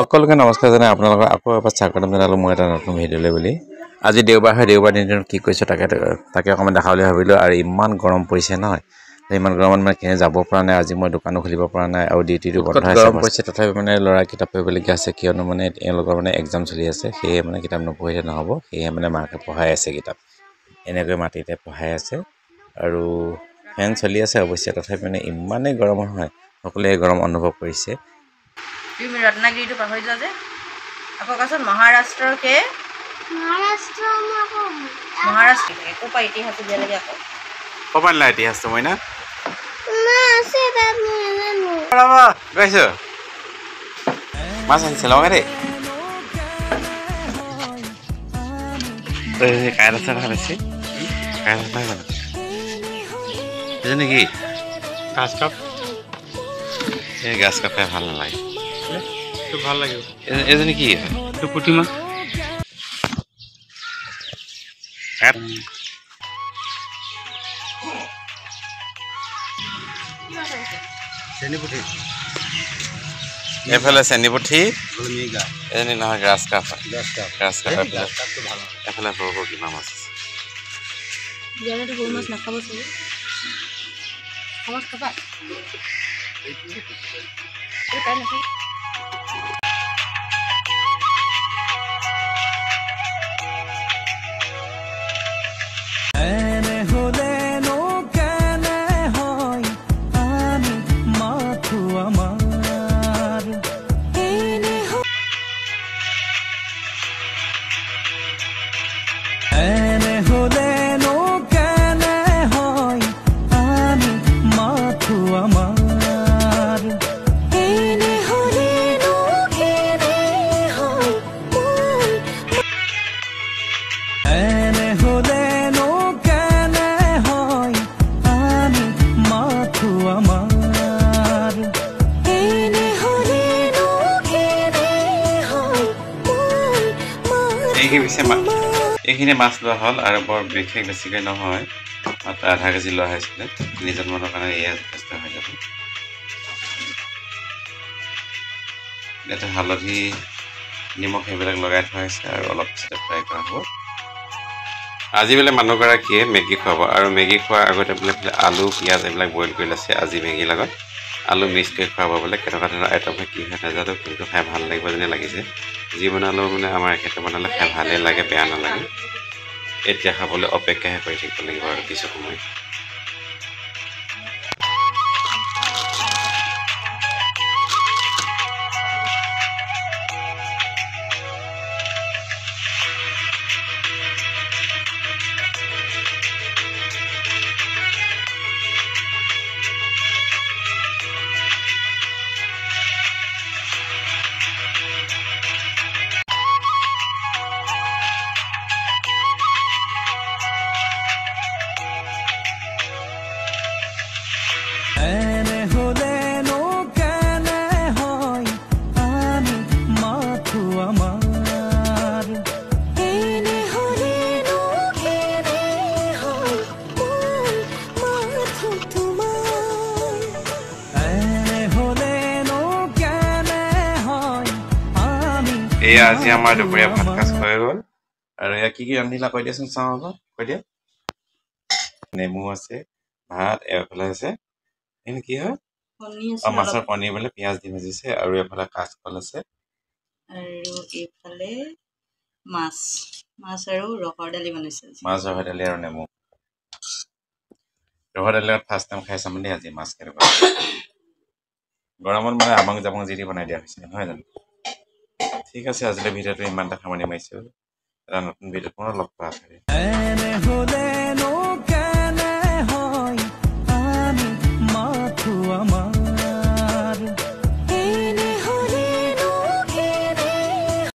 সকলোকে নমস্কাৰ জনাই আপোনালোকক আকৌ এবাৰ স্বাগতম জনালোঁ মই এটা নতুন ভিডিঅ'লৈ বুলি। আজি দেওবাৰ হয়, দেওবাৰ দিনটোত কি কৰিছোঁ তাকে অকণমান দেখাবলৈ ভাবিলোঁ। আৰু ইমান গৰম পৰিছে নহয়, ইমান গৰমত মানে কেনে যাব পৰা নাই। আজি মই দোকানো খুলিব পৰা নাই আৰু ডিউটিটো বন্ধ আছে। গৰম পৰিছে তথাপি মানে ল'ৰা কিতাপ পঢ়িবলগীয়া আছে, কিয়নো মানে তেওঁলোকৰ মানে এক্সাম চলি আছে। সেয়ে মানে কিতাপ নপঢ়িলে নহ'ব, সেয়ে মানে মাকে পঢ়াই আছে কিতাপ, এনেকৈ মাটিতে পঢ়াই আছে। আৰু ফেন চলি আছে অৱশ্যে, তথাপি মানে ইমানেই গৰম হয়, সকলোৱে গৰম অনুভৱ কৰিছে। তুমি ৰত্নাগিৰিটো পাহৰি যোৱা যে। আকৌ কোৱাচোন মহাৰাষ্ট্ৰৰ কে মহাৰাষ্ট্ৰ ক'ৰ ইতিহাস দিয়া লাগে আকৌ ক'ৰবাত নাই ইতিহাসটো মই না গৈছো মাছ আনিছে লগা দেই কাইল আছে দেখা পাইছে কাইল আছে জানো নেকি গাছ কাপ এই গাছ কাপ খাই ভাল নালাগে ভাল লাগিব এজনী কি এইটো পুঠি মাছ চেনিপুঠি এফালে চেনিপুঠি এজনী নহয় গ্ৰাছ কাপ এফালে সৰু সৰু কিমান মাছ আছে সৰু মাছ নাখাব চাগে খাবা এইখিনি মাছ লোৱা হ'ল আৰু বৰ বিশেষ বেছিকৈ নহয়, মাত্ৰ আধা কেজি লোৱা হৈছিলে। 3জন মানুহৰ কাৰণে এয়া যথেষ্ট হৈ যাব। ইয়াতে হালধি নিমখ সেইবিলাক লগাই থোৱা হৈছে আৰু অলপ পিছতে ফ্ৰাই কৰা হ'ব। আজি বোলে মানুহগৰাকীয়ে মেগী খুৱাব আৰু মেগী খোৱাৰ আগতে বোলে আলু পিঁয়াজ এইবিলাক বইল কৰি লৈছে। আজি মেগীৰ লগত আলু মিক্স কৰি খুৱাব বোলে। কেনেকুৱা ধৰণৰ আইটেম হয় কি হয় নাজানো, কিন্তু খাই ভাল লাগিব যেনে লাগিছে। যি বনালেও মানে আমাৰ এখেতে বনালে খাই ভালেই লাগে, বেয়া নালাগে। এতিয়া খাবলৈ অপেক্ষাহে কৰি থাকিব লাগিব আৰু কিছু সময়। এয়া আজি আমাৰ দুপৰীয়া ভাত সাজ খোৱা গ'ল। আৰু এয়া কি ৰান্ধিলা কৈ দিয়াচোন, চাওঁ অলপ কৈ দিয়া। নেমু আছে, ভাত, এফালে আছে এনে কি হয় মাছৰ পনীৰ বোলে, পিঁয়াজ দি ভাজিছে। আৰু এফালে কাচকল আছে আৰু এইফালে মাছ আৰু ৰহৰ দালি বনাইছে। মাছ, ৰহৰ দালি আৰু নেমু। ৰহৰ দালি লগত ফাৰ্ষ্ট টাইম খাই চাম দেই আজি মাছ কেনেকুৱা। গৰমত মানে আবাং জাবাং যি দি বনাই দিয়া হৈছে, নহয় জানো? ঠিক আছে, আজিলৈ ভিডিঅ'টো ইমানটা সামৰণি মাৰিছোঁ। এটা নতুন ভিডিঅ'ত পুনৰ লগ পোৱা